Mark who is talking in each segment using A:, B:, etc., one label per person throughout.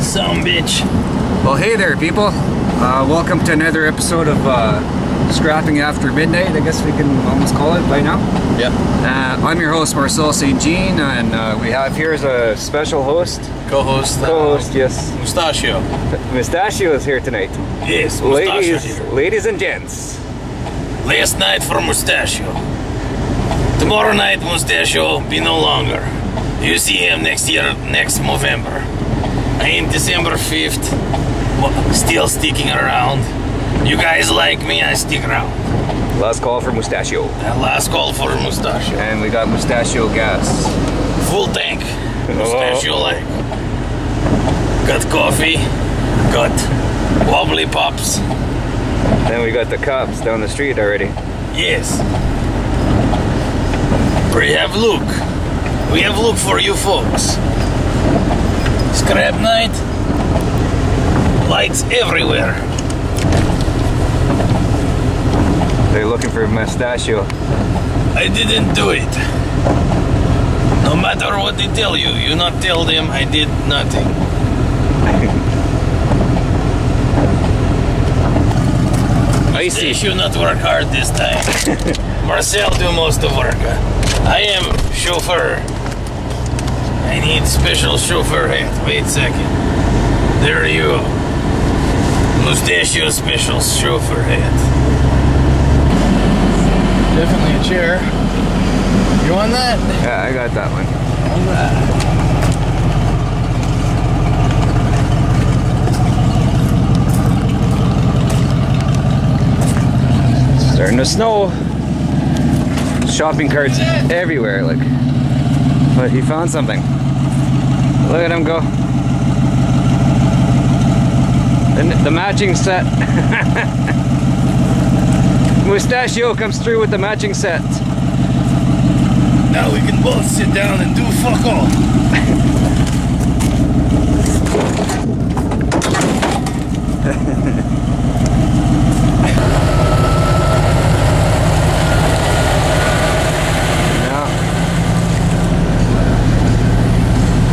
A: Some bitch.
B: Well, hey there, people. Welcome to another episode of Scrapping After Midnight, I guess we can almost call it by now.
A: Yep.
B: I'm your host, marcelstjean, and we have here as a special host.
A: Co-host.
B: Yes.
A: Mustachio.
B: Mustachio is here tonight.
A: Yes, Mustachio here.
B: Ladies and gents.
A: Last night for Mustachio. Tomorrow night, Mustachio be no longer. You see him next year, next November. I am December 5th, still sticking around. You guys like me, I stick around.
B: Last call for Mustachio.
A: Last call for Mustachio.
B: And we got Mustachio gas.
A: Full tank. Mustachio like. Got coffee. Got wobbly pops.
B: Then we got the cops down the street already.
A: Yes. We have look. We have look for you folks. Scrap night. Lights everywhere.
B: They're looking for Mustachio.
A: I didn't do it. No matter what they tell you, you not tell them I did nothing. Mustachio not work hard this time. Marcel do most of work. I am chauffeur. I need special chauffeur hat. Wait a second. There you go. Mustachio special chauffeur hat. Definitely a chair. You want that?
B: Yeah, I got that one. Alright. Starting to snow. Shopping carts everywhere, like. But he found something. Look at him go. The matching set. Mustachio comes through with the matching set.
A: Now we can both sit down and do fuck all.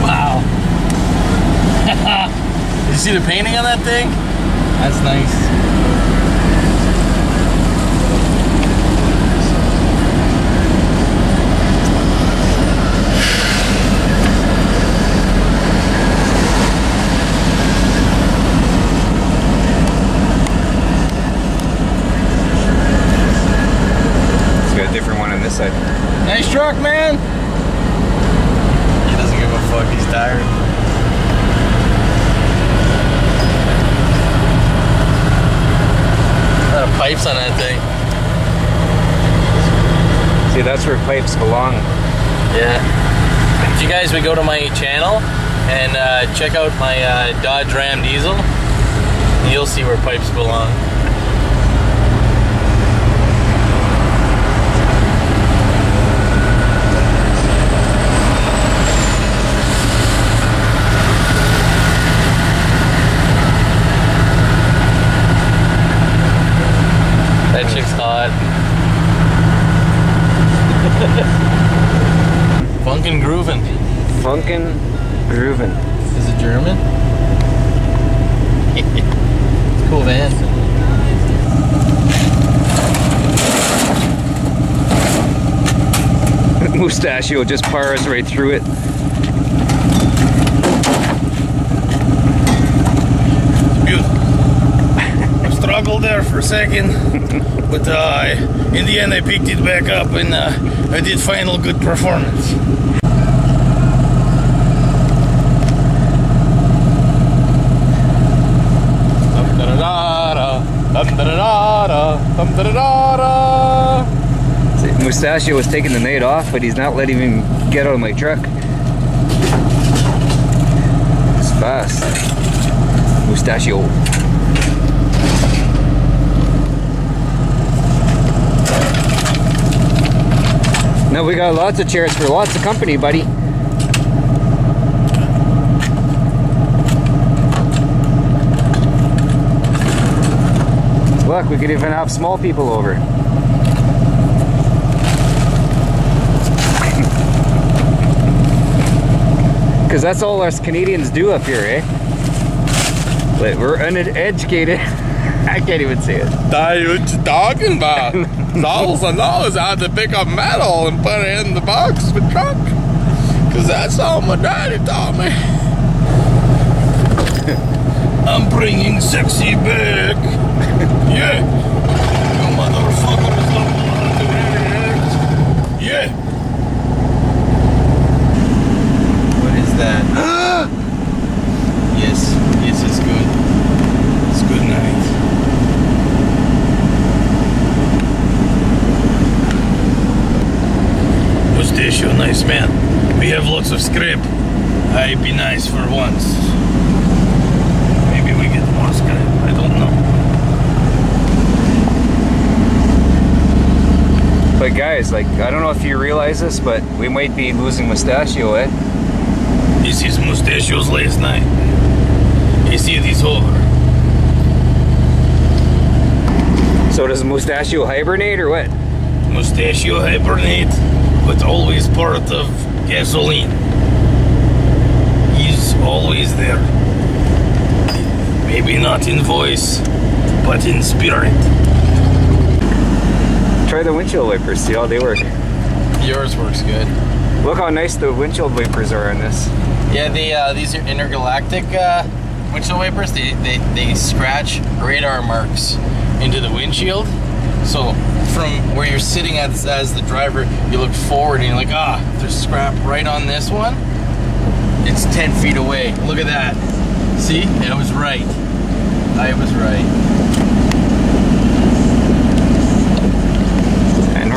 A: Wow. You see the painting on that thing? That's nice. Nice truck, man. He doesn't give a fuck. He's tired. A lot of pipes on that thing.
B: See, that's where pipes belong.
A: Yeah. If you guys would go to my channel and check out my Dodge Ram diesel, you'll see where pipes belong. That chick's hot. Funkin' Groovin'.
B: Funkin' Groovin'.
A: Is it German? It's a cool van.
B: Mustachio just powers right through it.
A: Struggled there for a second, but in the end I picked it back up and I did final good performance.
B: See, Mustachio was taking the night off, but he's not letting him get out of my truck. It's fast. Mustachio. Now we got lots of chairs for lots of company, buddy. Look, we could even have small people over. Because that's all us Canadians do up here, eh? Like, we're uneducated. I can't even say it.
C: Daddy, what you talking about? All I know is I had to pick up metal and put it in the box of the truck. Cause that's all my daddy taught me.
A: I'm bringing sexy back. Yeah. You motherfucker is not allowed to react. Yeah.
C: What is that? Yes, it's good.
A: It's good night. Mustachio, nice man. We have lots of scrap. I'd be nice for once. Maybe we get more scrap. I don't know.
B: But guys, like, I don't know if you realize this, but we might be losing Mustachio, eh?
A: This is Mustachio's last night. You see it is over.
B: So does Mustachio hibernate or what?
A: Mustachio hibernate, but always part of gasoline. He's always there. Maybe not in voice, but in spirit.
B: Try the windshield wipers, see how they work.
C: Yours works good.
B: Look how nice the windshield wipers are on this.
C: Yeah, these are intergalactic windshield wipers. They scratch radar marks into the windshield. So from where you're sitting as the driver, you look forward and you're like, there's scrap right on this one. It's 10 feet away. Look at that. See? I was right. I was right.
B: And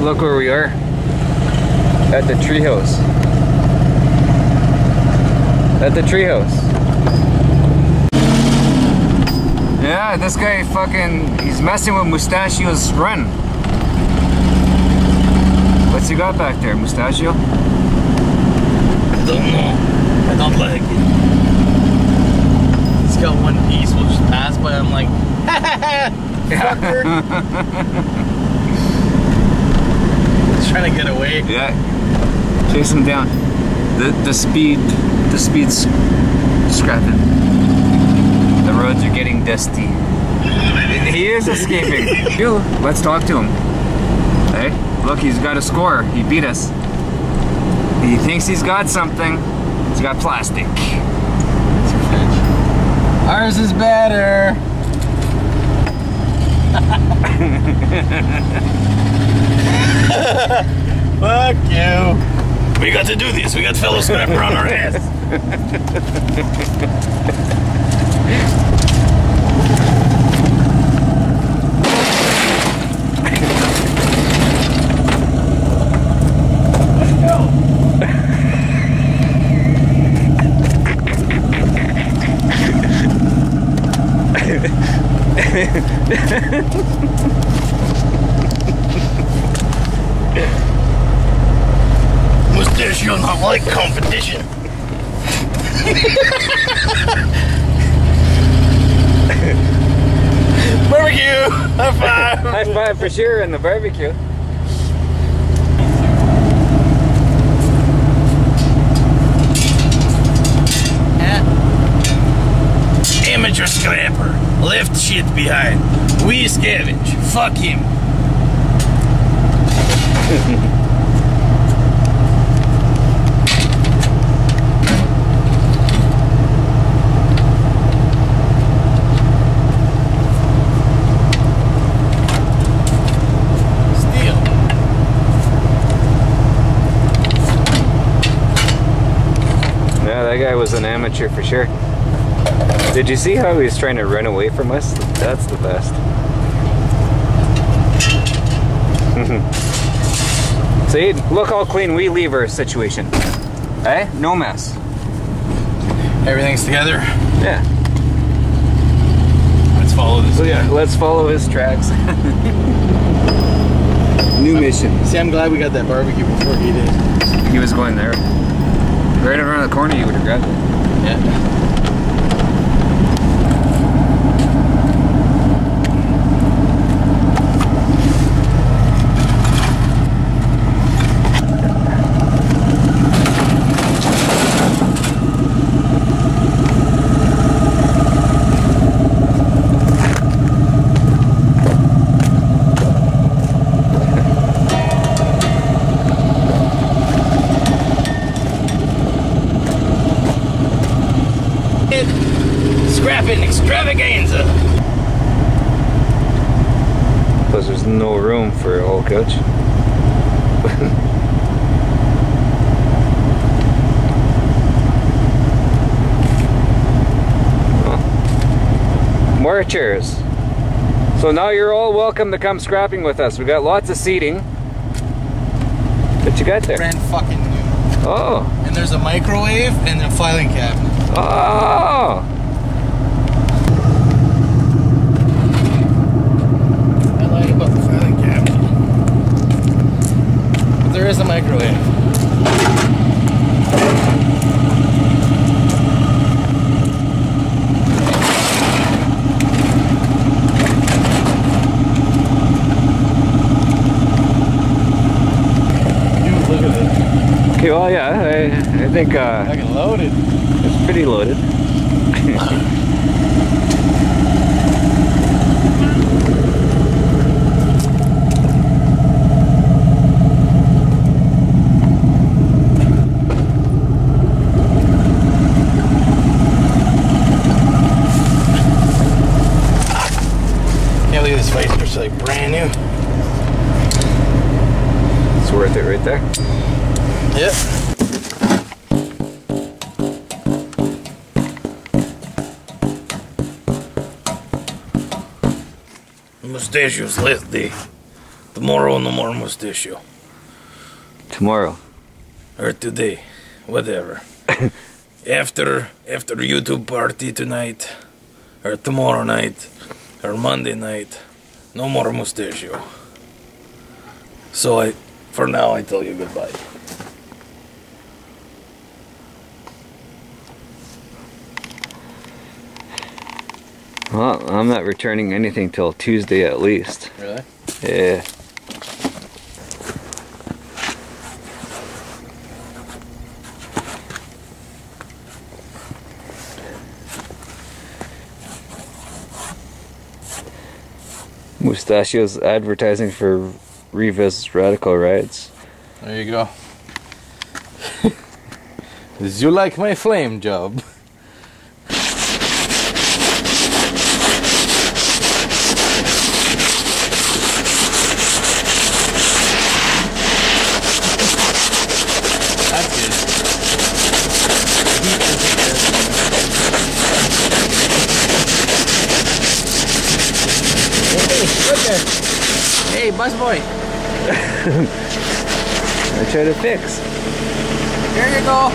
B: look where we are. At the treehouse. At the treehouse. Yeah, this guy he's messing with Mustachio's run. What's he got back there, Mustachio?
A: I don't know. I don't like it.
C: It's got one piece, we'll just pass by. I'm like, fucker. It's trying to get away.
B: Yeah. Chase him down. The speed's scrapping. The roads are getting dusty. He is escaping. Let's talk to him. Hey, look, he's got a score. He beat us. He thinks he's got something. He's got plastic.
C: Ours is better. Fuck you.
A: We got to do this. We got fellow scrapper on our ass. Mustachio not like competition. Barbecue! High five!
B: High five for sure in the barbecue.
A: Amateur scrapper. Left shit behind. We scavenge. Fuck him.
B: That guy was an amateur for sure. Did you see how he was trying to run away from us? That's the best. See, look how clean we leave our situation. Eh? No mess.
C: Everything's together.
B: Yeah.
C: Let's follow this.
B: So yeah, let's follow his tracks. New mission.
C: See, I'm glad we got that barbecue before he did.
B: He was going there. Right around the corner, you would have grabbed it.
C: Yeah.
A: scrapping extravaganza.
B: Plus there's no room for a whole couch. More chairs. So now you're all welcome to come scrapping with us. We got lots of seating. What you got there?
C: Brand fucking new.
B: Oh.
C: And there's a microwave and a filing cabinet.
B: Oh.
C: I lied about the filing cabinet. But there is a microwave.
B: Okay, well, yeah, I think
C: Fucking loaded.
B: it's pretty loaded.
C: Yeah, look at this face. It's like brand new.
B: It's worth it right there.
C: Yep.
A: Mustachio's last day. Tomorrow, no more mustachio.
B: Tomorrow.
A: Or today. Whatever. after YouTube party tonight. Or tomorrow night. Or Monday night. No more mustachio. So for now, I tell you goodbye.
B: Well, I'm not returning anything till Tuesday at least.
C: Really?
B: Yeah. Mustachio's advertising for Revis Radical Rides.
C: There you go. Did you like my flame job? That's good. Hey, look there. Hey, busboy.
B: I try to fix.
C: Here you go.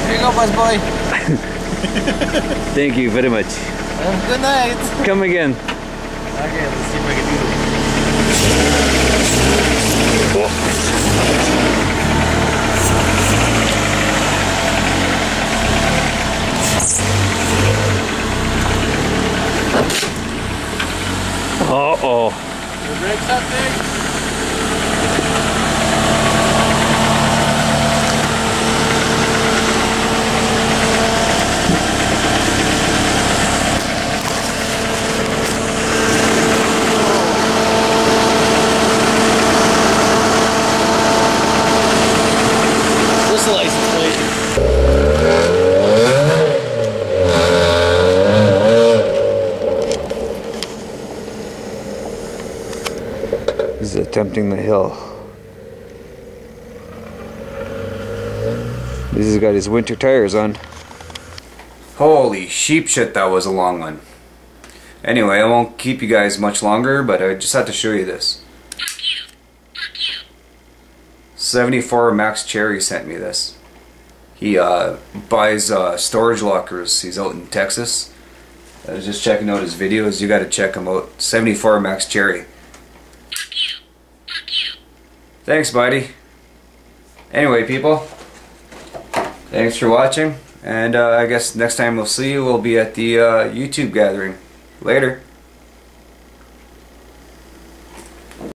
C: Here you go, busboy.
B: Thank you very much.
C: Good night.
B: Come again.
C: Okay, let's see if I can do
B: Uh-oh.
C: the brakes up big. What's the license plate?
B: He's attempting the hill. This has got his winter tires on. Holy sheep shit, that was a long one. Anyway, I won't keep you guys much longer, but I just had to show you this. 74 Max Cherry sent me this. He buys storage lockers. He's out in Texas. I was just checking out his videos. You gotta check him out. 74 Max Cherry. Thanks, buddy. Anyway, people, thanks for watching, and I guess next time we'll see you, we'll be at the YouTube gathering. Later.